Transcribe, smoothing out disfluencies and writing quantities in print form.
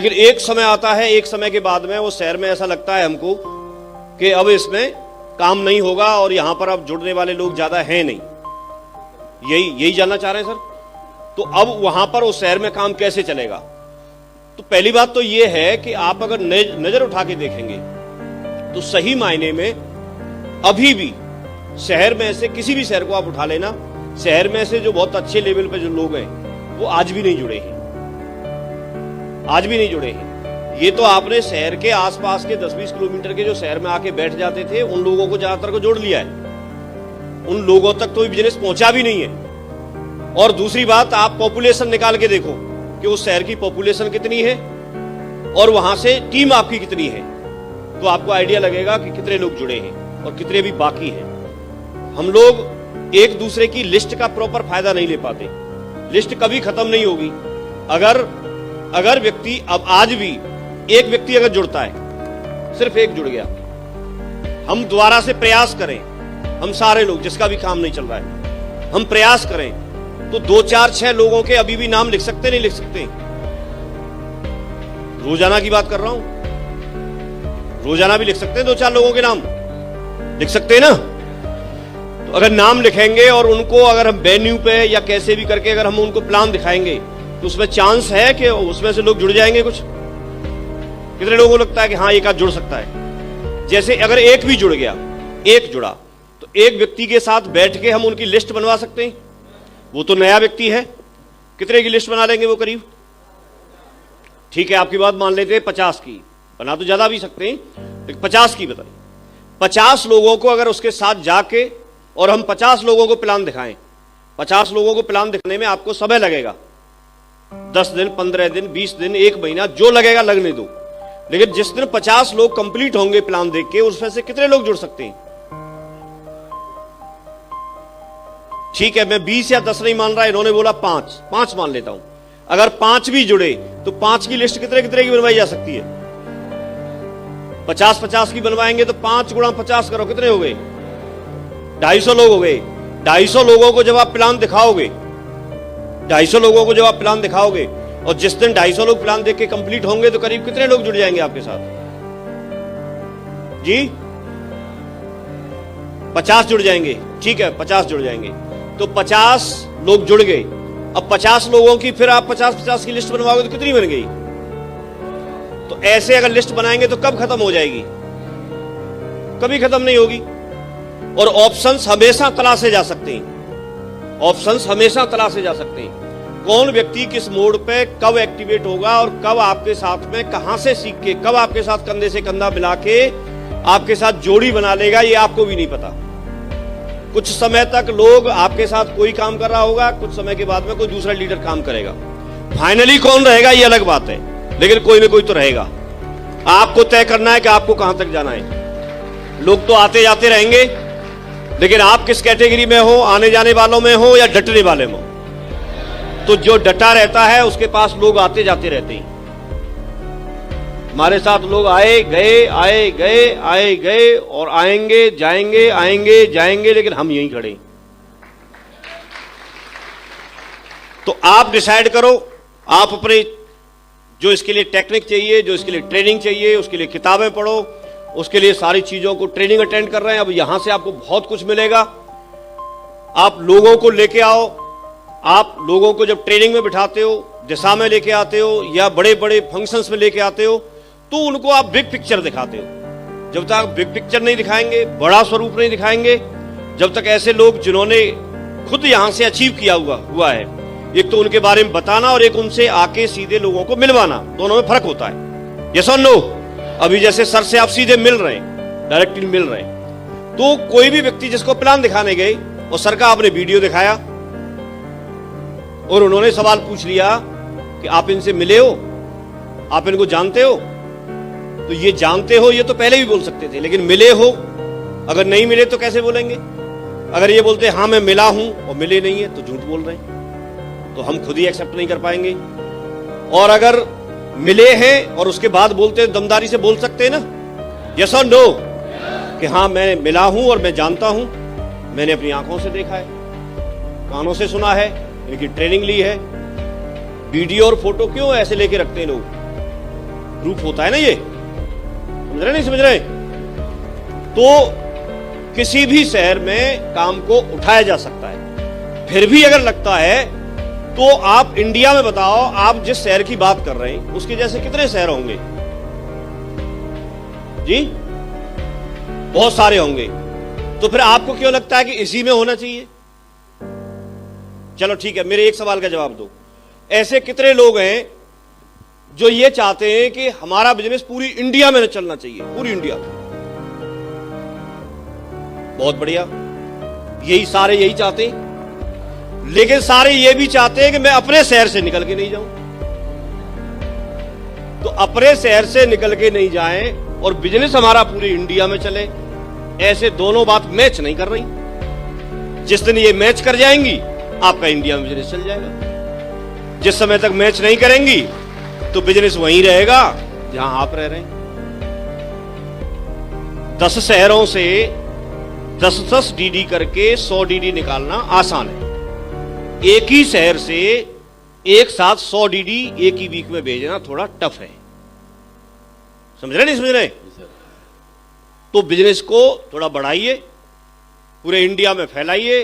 लेकिन एक समय आता है, एक समय के बाद में वो शहर में ऐसा लगता है हमको कि अब इसमें काम नहीं होगा और यहां पर अब जुड़ने वाले लोग ज्यादा हैं नहीं। यही जानना चाह रहे हैं सर? तो अब वहां पर उस शहर में काम कैसे चलेगा? तो पहली बात तो ये है कि आप अगर नजर उठा के देखेंगे तो सही मायने में अभी भी शहर में से किसी भी शहर को आप उठा लेना, शहर में से जो बहुत अच्छे लेवल पे जो लोग हैं वो आज भी नहीं जुड़े हैं, आज भी नहीं जुड़े हैं। ये तो आपने शहर के आसपास के 10-20 किलोमीटर के जो शहर में आके बैठ जाते थे उन लोगों को ज्यादातर को जोड़ लिया है, उन लोगों तक तो बिजनेस पहुंचा भी नहीं है। और दूसरी बात, आप पॉपुलेशन निकाल के देखो कि उस शहर की पॉपुलेशन कितनी है और वहां से टीम आपकी कितनी है, तो आपको आइडिया लगेगा कि कितने लोग जुड़े हैं और कितने भी बाकी हैं। हम लोग एक दूसरे की लिस्ट का प्रॉपर फायदा नहीं ले पाते, लिस्ट कभी खत्म नहीं होगी। अगर व्यक्ति अब आज भी एक व्यक्ति अगर जुड़ता है, सिर्फ एक जुड़ गया, हम दोबारा से प्रयास करें, हम सारे लोग जिसका भी काम नहीं चल रहा है हम प्रयास करें तो 2-4-6 लोगों के अभी भी नाम लिख सकते नहीं लिख सकते? रोजाना की बात कर रहा हूं, रोजाना भी लिख सकते हैं 2-4 लोगों के नाम लिख सकते हैं ना? तो अगर नाम लिखेंगे और उनको अगर हम वेन्यू पे या कैसे भी करके अगर हम उनको प्लान दिखाएंगे तो उसमें चांस है कि उसमें से लोग जुड़ जाएंगे। कुछ कितने लोगों को लगता है कि हाँ एक आध जुड़ सकता है? जैसे अगर एक भी जुड़ गया, एक जुड़ा, तो एक व्यक्ति के साथ बैठ के हम उनकी लिस्ट बनवा सकते हैं। वो तो नया व्यक्ति है, कितने की लिस्ट बना लेंगे वो? करीब, ठीक है आपकी बात मान लेते हैं 50 की, बना तो ज्यादा भी सकते हैं, लेकिन 50 की बताइए। 50 लोगों को अगर उसके साथ जाके और हम 50 लोगों को प्लान दिखाएं, 50 लोगों को प्लान दिखाने में आपको समय लगेगा, 10 दिन, 15 दिन, 20 दिन, 1 महीना, जो लगेगा लगने दो। लेकिन जिस दिन 50 लोग कंप्लीट होंगे प्लान देख के, उसमें से कितने लोग जुड़ सकते हैं? ठीक है, मैं 20 या 10 नहीं मान रहा, इन्होंने बोला 5 मान लेता हूं। अगर 5 भी जुड़े तो 5 की लिस्ट कितने की बनवाई जा सकती है? 50-50 की बनवाएंगे तो 5 गुणा 50 करो, कितने हो गए? 250 लोग हो गए। 250 लोगों को जब आप प्लान दिखाओगे, 250 लोगों को जब आप प्लान दिखाओगे और जिस दिन 250 लोग प्लान देख के कंप्लीट होंगे तो करीब कितने लोग जुड़ जाएंगे आपके साथ जी? 50 जुड़ जाएंगे। ठीक है, 50 जुड़ जाएंगे तो 50 लोग जुड़ गए। अब 50 लोगों की फिर आप 50-50 की लिस्ट बनवाओगे तो कितनी बन गई? तो ऐसे अगर लिस्ट बनाएंगे तो कब खत्म हो जाएगी? कभी खत्म नहीं होगी। और ऑप्शंस हमेशा तलाशे जा सकते हैं, ऑप्शंस हमेशा तलाशे जा सकते हैं। कौन व्यक्ति किस मोड पे कब एक्टिवेट होगा और कब आपके साथ में कहां से सीख के कब आपके साथ कंधे से कंधा मिला के आपके साथ जोड़ी बना लेगा, ये आपको भी नहीं पता। कुछ समय तक लोग आपके साथ कोई काम कर रहा होगा, कुछ समय के बाद में कोई दूसरा लीडर काम करेगा। फाइनली कौन रहेगा ये अलग बात है, लेकिन कोई ना कोई तो रहेगा। आपको तय करना है कि आपको कहां तक जाना है। लोग तो आते जाते रहेंगे, लेकिन आप किस कैटेगरी में हो, आने जाने वालों में हो या डटने वाले में हो? तो जो डटा रहता है उसके पास लोग आते जाते रहते हैं। हमारे साथ लोग आए गए, आए गए, आए गए और आएंगे जाएंगे, आएंगे जाएंगे, लेकिन हम यहीं खड़े। तो आप डिसाइड करो, आप अपने जो इसके लिए टेक्निक चाहिए, जो इसके लिए ट्रेनिंग चाहिए, उसके लिए किताबें पढ़ो, उसके लिए सारी चीजों को ट्रेनिंग अटेंड कर रहे हैं। अब यहां से आपको बहुत कुछ मिलेगा। आप लोगों को लेके आओ, आप लोगों को जब ट्रेनिंग में बिठाते हो, दिशा में लेके आते हो या बड़े बड़े फंक्शंस में लेके आते हो, तो उनको आप बिग पिक्चर दिखाते हो। जब तक बिग पिक्चर नहीं दिखाएंगे, बड़ा स्वरूप नहीं दिखाएंगे, जब तक ऐसे लोग जिन्होंने खुद यहां से अचीव किया हुआ है, एक तो उनके बारे में बताना और एक उनसे आके सीधे लोगों को मिलवाना, दोनों में फर्क होता है। यस और नो? अभी जैसे सर से आप सीधे मिल रहे हैं, डायरेक्टली मिल रहे हैं, तो कोई भी व्यक्ति जिसको प्लान दिखाने गए और सर का आपने वीडियो दिखाया और उन्होंने सवाल पूछ लिया कि आप इनसे मिले हो, आप इनको जानते हो? तो ये जानते हो ये तो पहले भी बोल सकते थे, लेकिन मिले हो, अगर नहीं मिले तो कैसे बोलेंगे? अगर ये बोलते हाँ मैं मिला हूं और मिले नहीं है तो झूठ बोल रहे हैं, तो हम खुद ही एक्सेप्ट नहीं कर पाएंगे। और अगर मिले हैं और उसके बाद बोलते हैं, दमदारी से बोल सकते हैं ना, यस और नो, कि हाँ मैं मिला हूं और मैं जानता हूं, मैंने अपनी आंखों से देखा है, कानों से सुना है, इनकी ट्रेनिंग ली है। वीडियो और फोटो क्यों ऐसे लेके रखते हैं लोग? ग्रुप होता है ना, ये समझ रहे नहीं समझ रहे? तो किसी भी शहर में काम को उठाया जा सकता है। फिर भी अगर लगता है तो आप इंडिया में बताओ, आप जिस शहर की बात कर रहे हैं उसके जैसे कितने शहर होंगे जी? बहुत सारे होंगे। तो फिर आपको क्यों लगता है कि इसी में होना चाहिए? चलो ठीक है, मेरे एक सवाल का जवाब दो। ऐसे कितने लोग हैं जो ये चाहते हैं कि हमारा बिजनेस पूरी इंडिया में चलना चाहिए, पूरी इंडिया में? बहुत बढ़िया, यही सारे यही चाहते हैं। लेकिन सारे ये भी चाहते हैं कि मैं अपने शहर से निकल के नहीं जाऊं। तो अपने शहर से निकल के नहीं जाएं और बिजनेस हमारा पूरी इंडिया में चले, ऐसे दोनों बात मैच नहीं कर रही। जिस दिन ये मैच कर जाएंगी, आपका इंडिया में बिजनेस चल जाएगा। जिस समय तक मैच नहीं करेंगी तो बिजनेस वहीं रहेगा जहां आप रह रहे हैं। 10 शहरों से 10-10 डीडी करके 100 डीडी निकालना आसान है। एक ही शहर से एक साथ 100 डीडी एक ही वीक में भेजना थोड़ा टफ है। समझ रहे नहीं समझ रहे? तो बिजनेस को थोड़ा बढ़ाइए, पूरे इंडिया में फैलाइए,